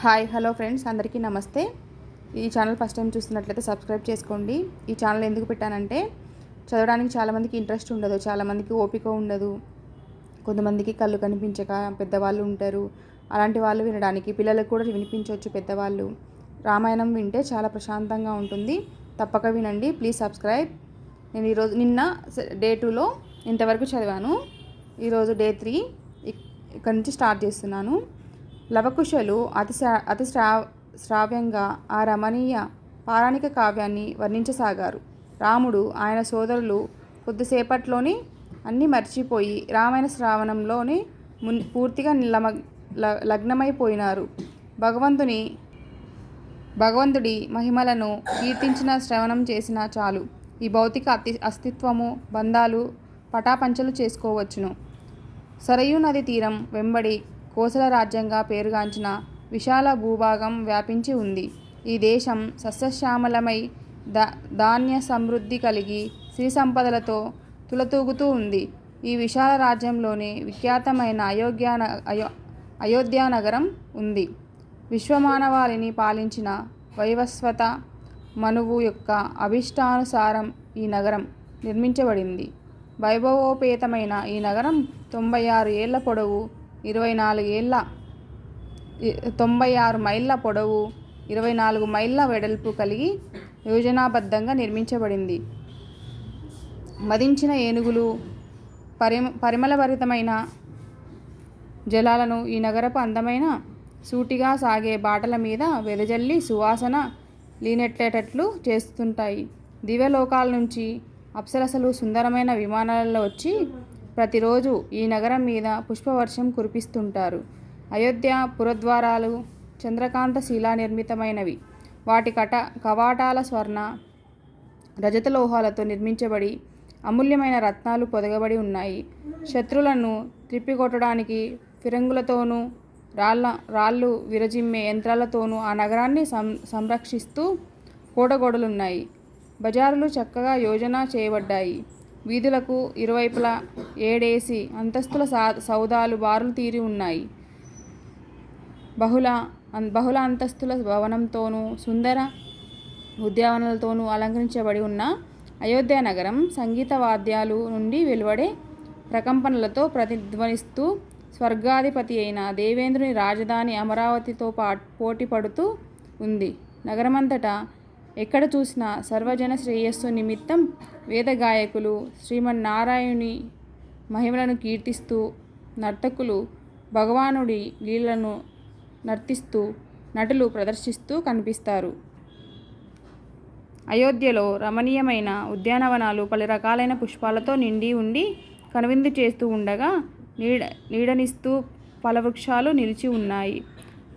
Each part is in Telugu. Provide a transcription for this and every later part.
హాయ్ హలో ఫ్రెండ్స్, అందరికీ నమస్తే. ఈ ఛానల్ ఫస్ట్ టైం చూస్తున్నట్లయితే సబ్స్క్రైబ్ చేసుకోండి. ఈ ఛానల్ ఎందుకు పెట్టానంటే, చదవడానికి చాలామందికి ఇంట్రెస్ట్ ఉండదు, చాలామందికి ఓపిక ఉండదు, కొంతమందికి కళ్ళు కనిపించక పెద్దవాళ్ళు ఉంటారు. అలాంటి వాళ్ళు వినడానికి, పిల్లలకు కూడా వినిపించవచ్చు. పెద్దవాళ్ళు రామాయణం వింటే చాలా ప్రశాంతంగా ఉంటుంది. తప్పక వినండి. Please subscribe. నేను నిన్న డే 2లో ఇంతవరకు చదివాను. ఈరోజు డే 3 ఇక్కడ నుంచి స్టార్ట్ చేస్తున్నాను. లవకుశలు అతి శ్రావ్యంగా ఆ రమణీయ పౌరాణిక కావ్యాన్ని వర్ణించసాగారు. రాముడు, ఆయన సోదరులు కొద్దిసేపట్లోనే అన్నీ మర్చిపోయి రామాయణ శ్రావణంలోనే పూర్తిగా లగ్నమైపోయినారు. భగవంతుడి మహిమలను కీర్తించిన శ్రవణం చేసినా చాలు, ఈ భౌతిక అస్తిత్వము బంధాలు పటాపంచలు చేసుకోవచ్చును. సరయూ నది తీరం వెంబడి కోసల రాజ్యంగా పేరుగాంచిన విశాల భూభాగం వ్యాపించి ఉంది. ఈ దేశం సస్యశ్యామలమై ధాన్య సమృద్ధి కలిగి సిరి సంపదలతో తులతూగుతూ ఉంది. ఈ విశాల రాజ్యంలోనే విఖ్యాతమైన అయోధ్యానగరం ఉంది. విశ్వమానవాళిని పాలించిన వైవస్వత మనువు యొక్క అభిష్టానుసారం ఈ నగరం నిర్మించబడింది. వైభవోపేతమైన ఈ నగరం 96 ఏళ్ల పొడవు, 96 మైళ్ళ పొడవు, 24 మైళ్ళ వెడల్పు కలిగి యోజనాబద్ధంగా నిర్మించబడింది. మదించిన ఏనుగులు, పరిమళభరితమైన జలాలను ఈ నగరపు అందమైన సూటిగా సాగే బాటల మీద వెదజల్లి సువాసన లీనెట్టేటట్లు చేస్తుంటాయి. దివ్యలోకాల నుంచి అప్సరసలు సుందరమైన విమానాలలో వచ్చి ప్రతిరోజు ఈ నగరం మీద పుష్పవర్షం కురిపిస్తుంటారు. అయోధ్య పురద్వారాలు చంద్రకాంత శిలా నిర్మితమైనవి. వాటి కవాటాల స్వర్ణ రజత లోహాలతో నిర్మించబడి అమూల్యమైన రత్నాలు పొదగబడి ఉన్నాయి. శత్రులను త్రిప్పికొట్టడానికి ఫిరంగులతోనూ రాళ్ళు విరజిమ్మే యంత్రాలతోనూ ఆ నగరాన్ని సంరక్షిస్తూ కోటగోడలున్నాయి. బజారులు చక్కగా యోజన చేయబడ్డాయి. వీధులకు ఇరువైపులా 7 అంతస్తుల సౌధాలు బారులు తీరి ఉన్నాయి. బహుళ అంతస్తుల భవనంతోనూ సుందర ఉద్యానవనాలతోనూ అలంకరించబడి ఉన్న అయోధ్య నగరం సంగీత వాద్యాలు నుండి వెలువడే ప్రకంపనలతో ప్రతిధ్వనిస్తూ స్వర్గాధిపతి అయిన దేవేంద్రుని రాజధాని అమరావతితో పోటీ పడుతూ ఉంది. నగరమంతటా ఎక్కడ చూసినా సర్వజన శ్రేయస్సు నిమిత్తం వేద గాయకులు శ్రీమన్నారాయణుని మహిమలను కీర్తిస్తూ, నర్తకులు భగవానుడి లీలలను నర్తిస్తూ, నటులు ప్రదర్శిస్తూ కనిపిస్తారు. అయోధ్యలో రమణీయమైన ఉద్యానవనాలు పలు రకాలైన పుష్పాలతో నిండి ఉండి కనువిందు చేస్తూ ఉండగా, నీడనిస్తూ ఫలవృక్షాలు నిలిచి ఉన్నాయి.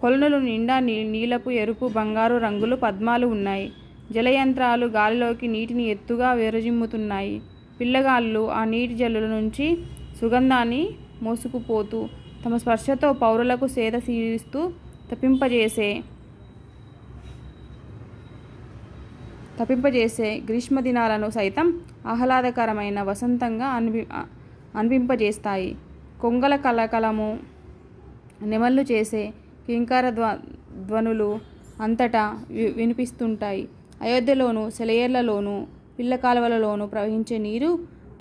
కొలనులు నిండా నీలపు, ఎరుపు, బంగారు రంగులు పద్మాలు ఉన్నాయి. జలయంత్రాలు గాలిలోకి నీటిని ఎత్తుగా విరజిమ్ముతున్నాయి. పిల్లగాళ్ళు ఆ నీటి జల్లుల నుంచి సుగంధాన్ని మోసుకుపోతూ తమ స్పర్శతో పౌరులకు సేద తీరుస్తూ తప్పింపజేసే గ్రీష్మ దినాలను సైతం ఆహ్లాదకరమైన వసంతంగా అనిపింపజేస్తాయి. కొంగల కలకలము, నెమళ్ళు చేసే కింకార ధ్వనులు అంతటా వినిపిస్తుంటాయి. అయోధ్యలోను సెలయేర్లలోనూ పిల్ల కాలువలలోనూ ప్రవహించే నీరు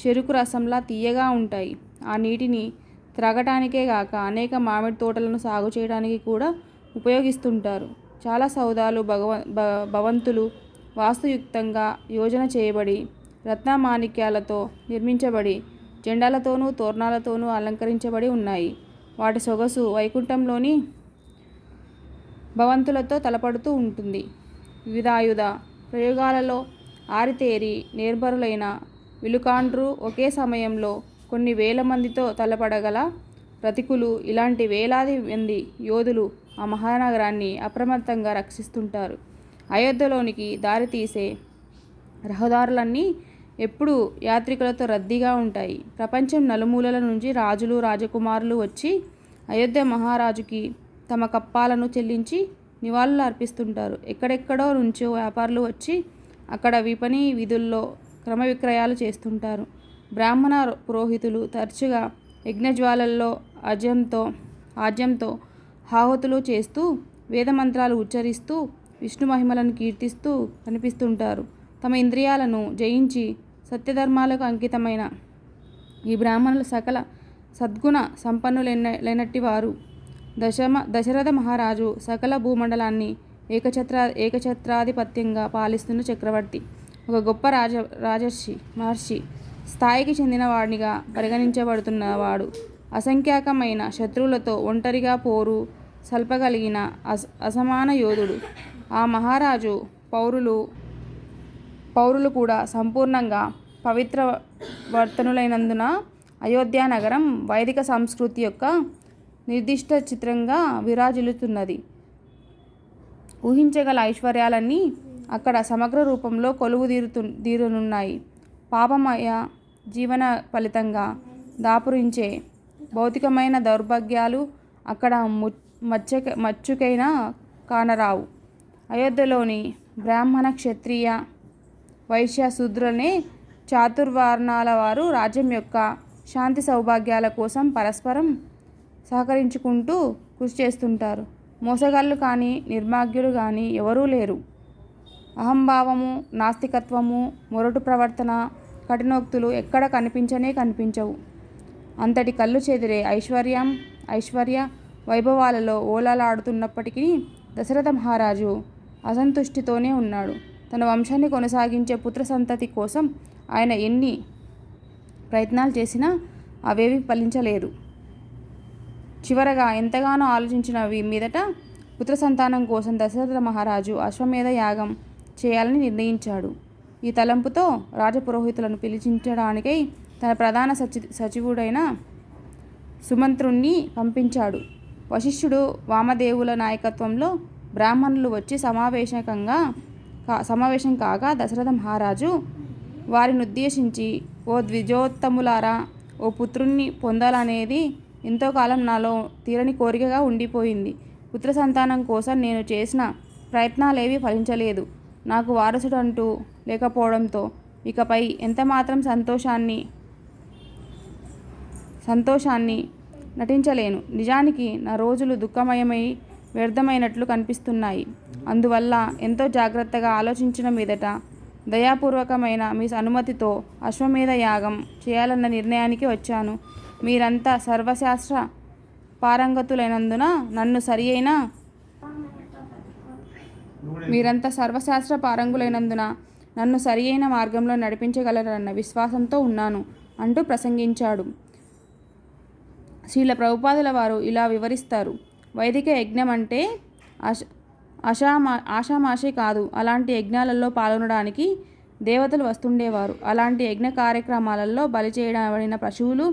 చెరుకు రసంలా తీయగా ఉంటాయి. ఆ నీటిని త్రాగటానికే గాక అనేక మామిడి తోటలను సాగు చేయడానికి కూడా ఉపయోగిస్తుంటారు. చాలా సౌధాలు భవంతులు వాస్తుయుక్తంగా యోజన చేయబడి రత్నమాణిక్యాలతో నిర్మించబడి జెండాలతోనూ తోరణాలతోనూ అలంకరించబడి ఉన్నాయి. వాటి సొగసు వైకుంఠంలోని భవంతులతో తలపడుతూ ఉంటుంది. వివిధాయుధ ప్రయోగాలలో ఆరితేరి నేర్బరులైన విలుకాండ్రు ఒకే సమయంలో కొన్ని వేల మందితో తలపడగల రతికులు, ఇలాంటి వేలాది మంది యోధులు ఆ మహానగరాన్ని అప్రమత్తంగా రక్షిస్తుంటారు. అయోధ్యలోనికి దారితీసే రహదారులన్నీ ఎప్పుడూ యాత్రికులతో రద్దీగా ఉంటాయి. ప్రపంచం నలుమూలల నుంచి రాజులు, రాజకుమారులు వచ్చి అయోధ్య మహారాజుకి తమ కప్పాలను చెల్లించి నివాళులు అర్పిస్తుంటారు. ఎక్కడెక్కడో నుంచో వ్యాపారులు వచ్చి అక్కడ విపణి వీధుల్లో క్రమ విక్రయాలు చేస్తుంటారు. బ్రాహ్మణ పురోహితులు తరచుగా యజ్ఞజ్వాలల్లో ఆజ్యంతో ఆహుతులు చేస్తూ వేదమంత్రాలు ఉచ్చరిస్తూ విష్ణు మహిమలను కీర్తిస్తూ కనిపిస్తుంటారు. తమ ఇంద్రియాలను జయించి సత్యధర్మాలకు అంకితమైన ఈ బ్రాహ్మణులు సకల సద్గుణ సంపన్నులైనట్టి వారు. దశరథ మహారాజు సకల భూమండలాన్ని ఏకఛత్రాధిపత్యంగా పాలిస్తున్న చక్రవర్తి. ఒక గొప్ప మహర్షి స్థాయికి చెందినవాడిగా పరిగణించబడుతున్నవాడు. అసంఖ్యాకమైన శత్రువులతో ఒంటరిగా పోరు సల్పగలిగిన అసమాన యోధుడు. ఆ మహారాజు పౌరులు కూడా సంపూర్ణంగా పవిత్రవర్తనులైనందున అయోధ్య నగరం వైదిక సంస్కృతి యొక్క నిర్దిష్ట చిత్రంగా విరాజిల్లుతున్నది. ఊహించగల ఐశ్వర్యాలన్నీ అక్కడ సమగ్ర రూపంలో కొలువు తీరనున్నాయి. పాపమయ జీవన ఫలితంగా దాపురించే భౌతికమైన దౌర్భాగ్యాలు అక్కడ మచ్చుకైనా కానరావు. అయోధ్యలోని బ్రాహ్మణ, క్షత్రియ, వైశ్య, శూద్రులనే చాతుర్వర్ణాల వారు రాజ్యం యొక్క శాంతి సౌభాగ్యాల కోసం పరస్పరం సహకరించుకుంటూ కృషి చేస్తుంటారు. మోసగాళ్ళు కానీ నిర్భాగ్యులు కానీ ఎవరూ లేరు. అహంభావము, నాస్తికత్వము, మొరటు ప్రవర్తన, కఠినోక్తులు ఎక్కడ కనిపించవు. అంతటి కళ్ళు చెదిరే ఐశ్వర్య వైభవాలలో ఓలలాడుతున్నప్పటికీ దశరథ మహారాజు అసంతుష్టితోనే ఉన్నాడు. తన వంశాన్ని కొనసాగించే పుత్ర సంతతి కోసం ఆయన ఎన్ని ప్రయత్నాలు చేసినా అవేవి ఫలించలేదు. చివరగా ఎంతగానో ఆలోచించిన మీదట పుత్ర సంతానం కోసం దశరథ మహారాజు అశ్వమేధ యాగం చేయాలని నిర్ణయించాడు. ఈ తలంపుతో రాజపురోహితులను పిలిచించడానికై తన ప్రధాన సచివుడైన సుమంత్రుణ్ణి పంపించాడు. వశిష్ఠుడు, వామదేవుల నాయకత్వంలో బ్రాహ్మణులు వచ్చి సమావేశం కాగా దశరథ మహారాజు వారినుద్దేశించి, ఓ ద్విజోత్తములారా, ఓ పుత్రుణ్ణి పొందాలనేది ఎంతో కాలం నాలో తీరని కోరికగా ఉండిపోయింది. పుత్ర సంతానం కోసం నేను చేసిన ప్రయత్నాలేవీ ఫలించలేదు. నాకు వారసుడు అంటూ లేకపోవడంతో ఇకపై ఎంతమాత్రం సంతోషాన్ని నటించలేను. నిజానికి నా రోజులు దుఃఖమయమై వ్యర్థమైనట్లు కనిపిస్తున్నాయి. అందువల్ల ఎంతో జాగ్రత్తగా ఆలోచించిన మీదట దయాపూర్వకమైన మీ అనుమతితో అశ్వమేధ యాగం చేయాలన్న నిర్ణయానికి వచ్చాను. మీరంతా సర్వశాస్త్ర పారంగతులైనందున నన్ను సరియైన మార్గంలో నడిపించగలరన్న విశ్వాసంతో ఉన్నాను అంటూ ప్రసంగించాడు. శ్రీల ప్రభుపాదుల వారు ఇలా వివరిస్తారు. వైదిక యజ్ఞం అంటే ఆషామాషి కాదు. అలాంటి యజ్ఞాలలో పాల్గొనడానికి దేవతలు వస్తుండేవారు. అలాంటి యజ్ఞ కార్యక్రమాలలో బలి చేయబడిన పశువులు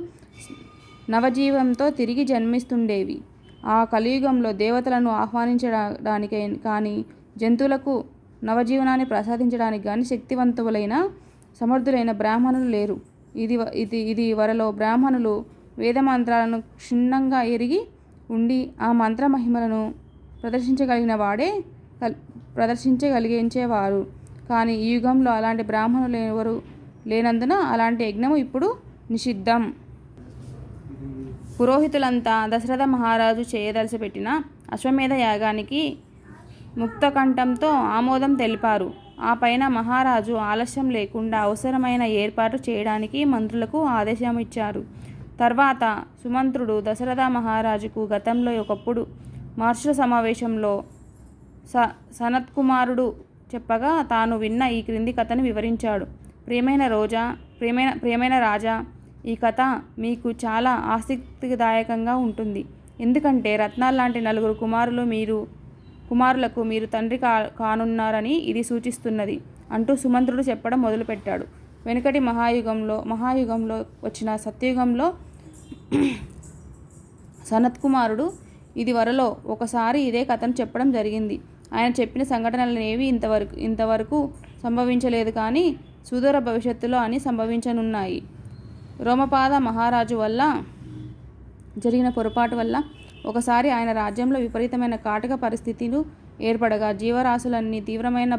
నవజీవంతో తిరిగి జన్మిస్తుండేవి. ఆ కలియుగంలో దేవతలను ఆహ్వానించడానికి కానీ జంతువులకు నవజీవనాన్ని ప్రసాదించడానికి కానీ శక్తివంతులైన సమర్థులైన బ్రాహ్మణులు లేరు. ఇది వరలో బ్రాహ్మణులు వేదమంత్రాలను క్షుణ్ణంగా ఎరిగి ఉండి ఆ మంత్ర మహిమలను ప్రదర్శించగలిగించేవారు. కానీ ఈ యుగంలో అలాంటి బ్రాహ్మణులు ఎవరు లేనందున అలాంటి యజ్ఞము ఇప్పుడు నిషిద్ధం. పురోహితులంతా దశరథ మహారాజు చేయదలసిపెట్టిన అశ్వమేధ యాగానికి ముక్తకంఠంతో ఆమోదం తెలిపారు. ఆ పైన మహారాజు ఆలస్యం లేకుండా అవసరమైన ఏర్పాటు చేయడానికి మంత్రులకు ఆదేశం ఇచ్చారు. తర్వాత సుమంత్రుడు దశరథ మహారాజుకు గతంలో ఒకప్పుడు మహర్షుల సమావేశంలో సనత్కుమారుడు చెప్పగా తాను విన్న ఈ క్రింది కథను వివరించాడు. ప్రియమైన రాజా, ఈ కథ మీకు చాలా ఆసక్తిదాయకంగా ఉంటుంది. ఎందుకంటే రత్నాల్లాంటి 4 కుమారులకు మీరు తండ్రి కానున్నారని ఇది సూచిస్తున్నది అంటూ సుమంత్రుడు చెప్పడం మొదలుపెట్టాడు. వెనుకటి మహాయుగంలో వచ్చిన సత్యయుగంలో సనత్కుమారుడు ఇది వరలో ఒకసారి ఇదే కథను చెప్పడం జరిగింది. ఆయన చెప్పిన సంఘటనలనేవి ఇంతవరకు సంభవించలేదు, కానీ సుదూర భవిష్యత్తులో అని సంభవించనున్నాయి. రోమపాద మహారాజు వల్ల జరిగిన పొరపాటు వల్ల ఒకసారి ఆయన రాజ్యంలో విపరీతమైన కాటక పరిస్థితులు ఏర్పడగా జీవరాశులన్నీ తీవ్రమైన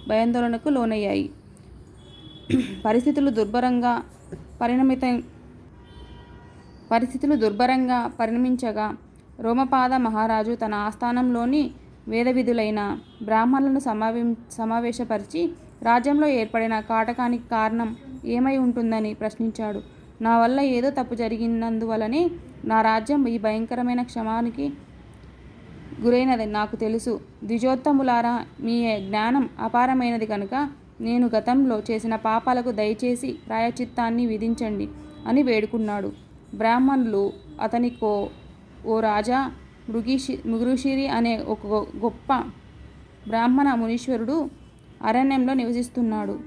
భయాందోళనకు లోనయ్యాయి. పరిస్థితులు దుర్భరంగా పరిణమించగా రోమపాద మహారాజు తన ఆస్థానంలోని వేదవిధులైన బ్రాహ్మణులను సమావేశపరిచి రాజ్యంలో ఏర్పడిన కాటకానికి కారణం ఏమై ఉంటుందని ప్రశ్నించాడు. నా వల్ల ఏదో తప్పు జరిగినందువలనే నా రాజ్యం ఈ భయంకరమైన క్షమానికి గురైనది నాకు తెలుసు. ద్విజోత్తములారా, మీ జ్ఞానం అపారమైనది కనుక నేను గతంలో చేసిన పాపాలకు దయచేసి ప్రాయశ్చిత్తాన్ని విధించండి అని వేడుకున్నాడు. బ్రాహ్మణులు అతనికో, ఓ రాజా, మృగశిరి అనే ఒక గొప్ప బ్రాహ్మణ మునీశ్వరుడు అరణ్యంలో నివసిస్తున్నాడు.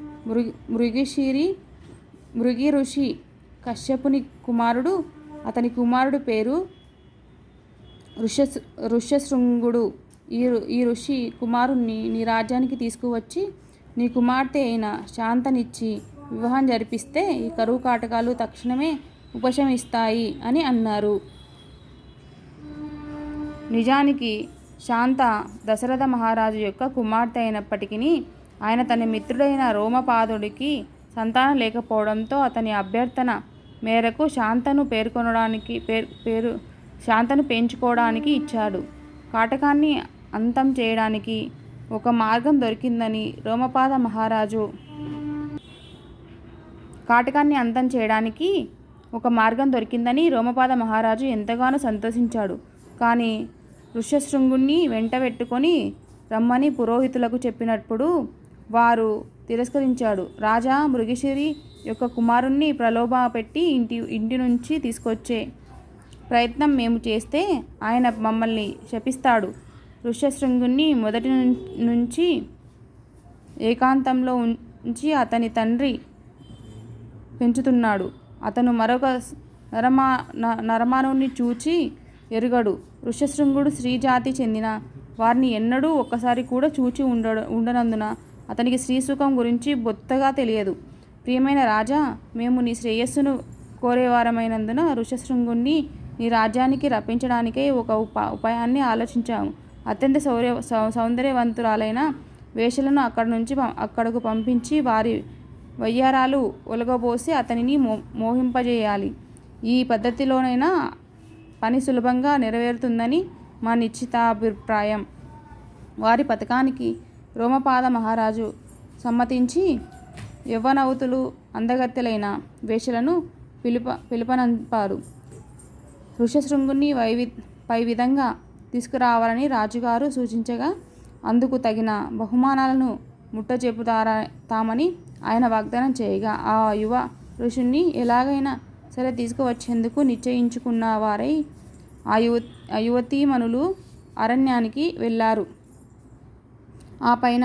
మృగి ఋషి కశ్యపుని కుమారుడు. అతని కుమారుడు పేరు ఋష్యశృంగుడు. ఈ ఋషి కుమారుణ్ణి నీ రాజ్యానికి తీసుకువచ్చి నీ కుమార్తె అయిన శాంతనిచ్చి వివాహం జరిపిస్తే ఈ కరువు కాటకాలు తక్షణమే ఉపశమిస్తాయి అని అన్నారు. నిజానికి శాంత దశరథ మహారాజు యొక్క కుమార్తె అయినప్పటికీ ఆయన తన మిత్రుడైన రోమపాదుడికి సంతానం లేకపోవడంతో అతని అభ్యర్థన మేరకు శాంతను పెంచుకోవడానికి ఇచ్చాడు. కాటకాన్ని అంతం చేయడానికి ఒక మార్గం దొరికిందని రోమపాద మహారాజు ఎంతగానో సంతోషించాడు. కానీ ఋష్యశృంగుణ్ణి వెంట పెట్టుకొని రమ్మని పురోహితులకు చెప్పినప్పుడు వారు తిరస్కరించాడు. రాజా, మృగశిరి యొక్క కుమారుణ్ణి ప్రలోభపెట్టి ఇంటి నుంచి తీసుకొచ్చే ప్రయత్నం మేము చేస్తే ఆయన మమ్మల్ని శపిస్తాడు. ఋష్యశృంగుణ్ణి మొదటి నుంచి ఏకాంతంలో ఉంచి అతని తండ్రి పెంచుతున్నాడు. అతను మరొక నరమానవుని చూచి ఎరుగడు. ఋష్యశృంగుడు స్త్రీ జాతి చెందిన వారిని ఎన్నడూ ఒక్కసారి కూడా చూచి ఉండనందున అతనికి స్త్రీ సుఖం గురించి బొత్తగా తెలియదు. ప్రియమైన రాజా, మేము నీ శ్రేయస్సును కోరేవారమైనందున ఋష్యశృంగుణ్ణి నీ రాజ్యానికి రప్పించడానికై ఒక ఉపాయాన్ని ఆలోచించాము. అత్యంత సౌందర్యవంతురాలైన వేశ్యలను అక్కడకు పంపించి వారి వయ్యారాలు ఒలగబోసి అతనిని మోహింపజేయాలి. ఈ పద్ధతిలోనైనా పని సులభంగా నెరవేరుతుందని మా నిశ్చితాభిప్రాయం. వారి పథకానికి రోమపాద మహారాజు సమ్మతించి యవ్వనవతులు, అందగత్తెలైన వేశ్యలను పిలుపనంపారు. ఋష్యశృంగుణ్ణి పై విధంగా తీసుకురావాలని రాజుగారు సూచించగా అందుకు తగిన బహుమానాలను ముట్టచెప్పుతామని ఆయన వాగ్దానం చేయగా ఆ యువ ఋషుణ్ణి ఎలాగైనా సరే తీసుకువచ్చేందుకు నిశ్చయించుకున్న వారై ఆ యువతీమణులు అరణ్యానికి వెళ్ళారు. ఆ పైన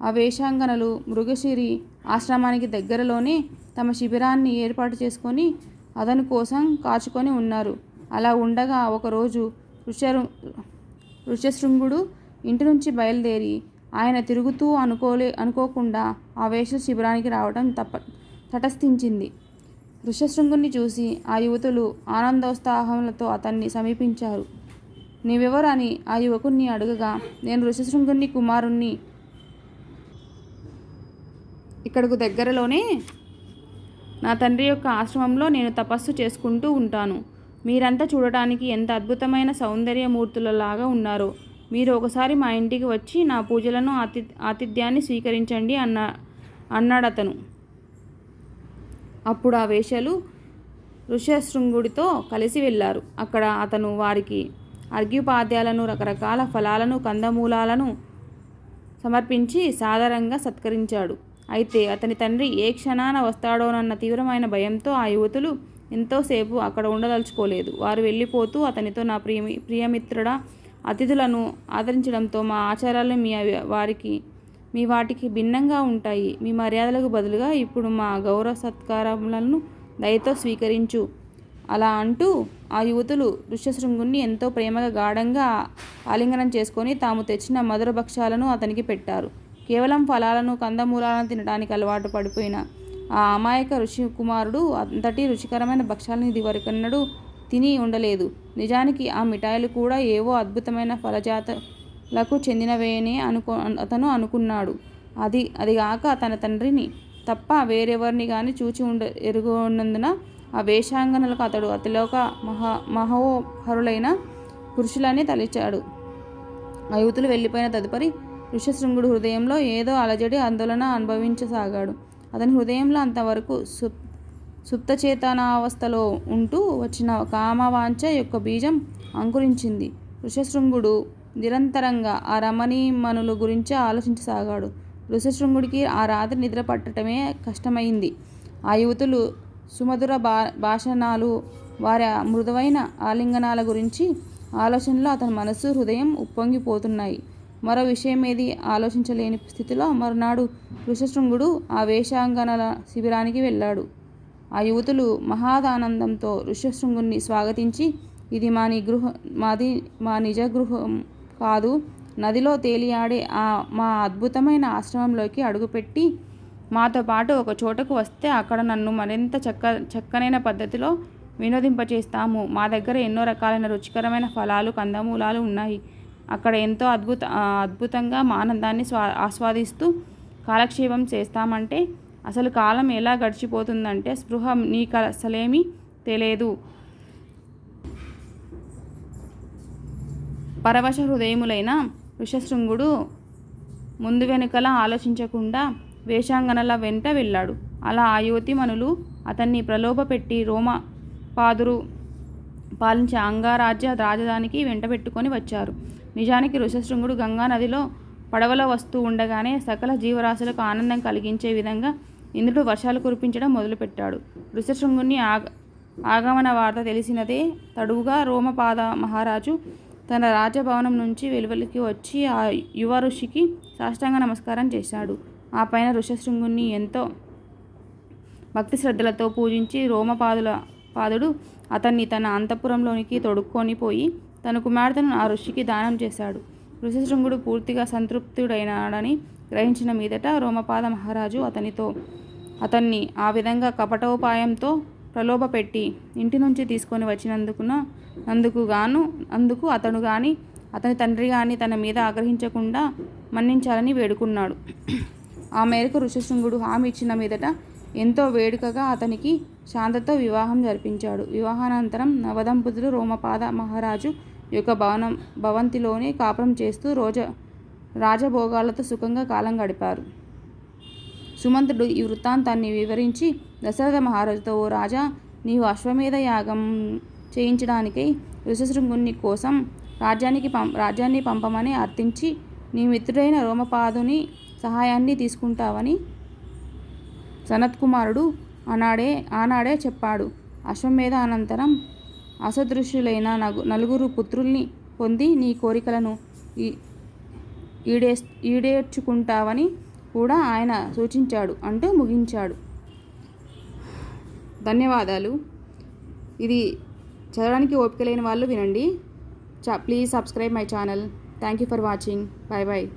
ఆ వేషాంగనలు మృగశిరి ఆశ్రమానికి దగ్గరలోనే తమ శిబిరాన్ని ఏర్పాటు చేసుకొని అతని కోసం కాచుకొని ఉన్నారు. అలా ఉండగా ఒకరోజు ఋష్యశృంగుడు ఇంటి నుంచి బయలుదేరి ఆయన తిరుగుతూ అనుకోకుండా ఆ వేశ్య శిబిరానికి రావడం తటస్థించింది. ఋష్యశృంగుణ్ణి చూసి ఆ యువతులు ఆనందోత్సాహములతో అతన్ని సమీపించారు. నీవెవరు అని ఆ యువకుణ్ణి అడగగా, నేను ఋష్యశృంగుని కుమారుణ్ణి. ఇక్కడకు దగ్గరలోనే నా తండ్రి యొక్క ఆశ్రమంలో నేను తపస్సు చేసుకుంటూ ఉంటాను. మీరంతా చూడటానికి ఎంత అద్భుతమైన సౌందర్యమూర్తులలాగా ఉన్నారో. మీరు ఒకసారి మా ఇంటికి వచ్చి నా పూజలను ఆతిథ్యాన్ని స్వీకరించండి అన్నాడతను. అప్పుడు ఆ వేశ్యలు ఋష్యశృంగుడితో కలిసి వెళ్ళారు. అక్కడ అతను వారికి అర్ఘ్యోపాద్యాలను, రకరకాల ఫలాలను, కందమూలాలను సమర్పించి సాదరంగా సత్కరించాడు. అయితే అతని తండ్రి ఏ క్షణాన వస్తాడోనన్న తీవ్రమైన భయంతో ఆ యువతులు ఎంతోసేపు అక్కడ ఉండదలుచుకోలేదు. వారు వెళ్ళిపోతూ అతనితో, నా ప్రియమిత్రుడా, అతిథులను ఆదరించడంతో మా ఆచారాలు మీ వాటికి భిన్నంగా ఉంటాయి. మీ మర్యాదలకు బదులుగా ఇప్పుడు మా గౌరవ సత్కారములను దయతో స్వీకరించు. అలా అంటూ ఆ యువతులు ఋష్యశృంగుణ్ణి ఎంతో ప్రేమగా గాఢంగా ఆలింగనం చేసుకొని తాము తెచ్చిన మధుర భక్ష్యాలను అతనికి పెట్టారు. కేవలం ఫలాలను, కందమూలాలను తినడానికి అలవాటు పడిపోయిన ఆ అమాయక ఋషి కుమారుడు అంతటి రుచికరమైన భక్ష్యాలను ఇదివరకెన్నడూ తిని ఉండలేదు. నిజానికి ఆ మిఠాయిలు కూడా ఏవో అద్భుతమైన ఫలజాతులకు చెందినవేనే అతను అనుకున్నాడు. అదిగాక తన తండ్రిని తప్ప వేరెవరిని కానీ చూచి ఎరుగనందున ఆ వేషాంగనలకు అతడు అతిలోక మహోహరులైన పురుషులని తలిచాడు. ఆ యువతులు వెళ్ళిపోయిన తదుపరి ఋష్యశృంగుడు హృదయంలో ఏదో అలజడి ఆందోళన అనుభవించసాగాడు. అతని హృదయంలో అంతవరకు సుప్తచేతనావస్థలో ఉంటూ వచ్చిన కామవాంఛ యొక్క బీజం అంకురించింది. ఋష్యశృంగుడు నిరంతరంగా ఆ రమణీమణుల గురించి ఆలోచించసాగాడు. ఋష్యశృంగుడికి ఆ రాత్రి నిద్ర పట్టడమే కష్టమైంది. ఆ యువతులు సుమధుర భాషణాలు, వారి మృదువైన ఆలింగనాల గురించి ఆలోచనలో అతని మనస్సు హృదయం ఉప్పొంగిపోతున్నాయి. మరో విషయమేది ఆలోచించలేని స్థితిలో మరునాడు ఋష్యశృంగుడు ఆ వేషాంగనల శిబిరానికి వెళ్ళాడు. ఆ యువతులు మహాదానందంతో ఋష్యశృంగుణ్ణి స్వాగతించి, ఇది మా నిజ గృహం కాదు, నదిలో తేలియాడే మా అద్భుతమైన ఆశ్రమంలోకి అడుగుపెట్టి మాతో పాటు ఒక చోటకు వస్తే అక్కడ నన్ను మరింత చక్కనైన పద్ధతిలో వినోదింపచేస్తాము. మా దగ్గర ఎన్నో రకాలైన రుచికరమైన ఫలాలు, కందమూలాలు ఉన్నాయి. అక్కడ ఎంతో అద్భుతంగా మా ఆనందాన్ని ఆస్వాదిస్తూ కాలక్షేపం చేస్తామంటే అసలు కాలం ఎలా గడిచిపోతుందంటే స్పృహ నీకసలేమీ తెలియదు. పరవశ హృదయములైన ఋష్యశృంగుడు ముందు వెనుకలా ఆలోచించకుండా వేషాంగనల వెంట వెళ్ళాడు. అలా ఆ యువతిమణులు అతన్ని ప్రలోభపెట్టి రోమపాదురు పాలించే అంగరాజ్య రాజధానికి వెంటబెట్టుకొని వచ్చారు. నిజానికి ఋష్యశృంగుడు గంగా నదిలో పడవలో వస్తూ ఉండగానే సకల జీవరాశులకు ఆనందం కలిగించే విధంగా ఇంద్రుడు వర్షాలు కురిపించడం మొదలుపెట్టాడు. ఋష్యశృంగుని ఆగమన వార్త తెలిసినదే తడువుగా రోమపాద మహారాజు తన రాజభవనం నుంచి వెలువలికి వచ్చి ఆ యువ ఋషికి సాష్టాంగ నమస్కారం చేశాడు. ఆ పైన ఋష్యశృంగుని ఎంతో భక్తి శ్రద్ధలతో పూజించి రోమపాదుడు అతన్ని తన అంతఃపురంలోనికి తొడుక్కొని పోయి తన కుమార్తెను ఆ ఋషికి దానం చేశాడు. ఋష్యశృంగుడు పూర్తిగా సంతృప్తుడైనాడని గ్రహించిన మీదట రోమపాద మహారాజు అతన్ని ఆ విధంగా కపటోపాయంతో ప్రలోభపెట్టి ఇంటి నుంచి తీసుకొని వచ్చినందుకు అతను గాని అతని తండ్రి గాని తన మీద ఆగ్రహించకుండా మన్నించాలని వేడుకున్నాడు. ఆ మేరకు ఋష్యశృంగుడు హామీ ఇచ్చిన మీదట ఎంతో వేడుకగా అతనికి శాంతతో వివాహం జరిపించాడు. వివాహానంతరం నవదంపతులు రోమపాద మహారాజు యొక్క భవంతిలోనే కాపురం చేస్తూ రాజభోగాలతో సుఖంగా కాలం గడిపారు. సుమంతుడు ఈ వృత్తాంతాన్ని వివరించి దశరథ మహారాజుతో, ఓ రాజా, నీవు అశ్వమేధ యాగం చేయించడానికై ఋష్యశృంగుని కోసం రాజ్యాన్ని పంపమని అర్థించి నీ మిత్రుడైన రోమపాదుని సహాయాన్ని తీసుకుంటావని సనత్కుమారుడు ఆనాడే చెప్పాడు. అశ్వమేధ అనంతరం అసదృశ్యులైన నలుగురు పుత్రుల్ని పొంది నీ కోరికలను ఈడేర్చుకుంటావని కూడా ఆయన సూచించాడు అంటూ ముగించాడు. ధన్యవాదాలు. ఇది చదవడానికి ఓపిక లేని వాళ్ళు వినండి. Please subscribe my channel. Thank you for watching. Bye bye.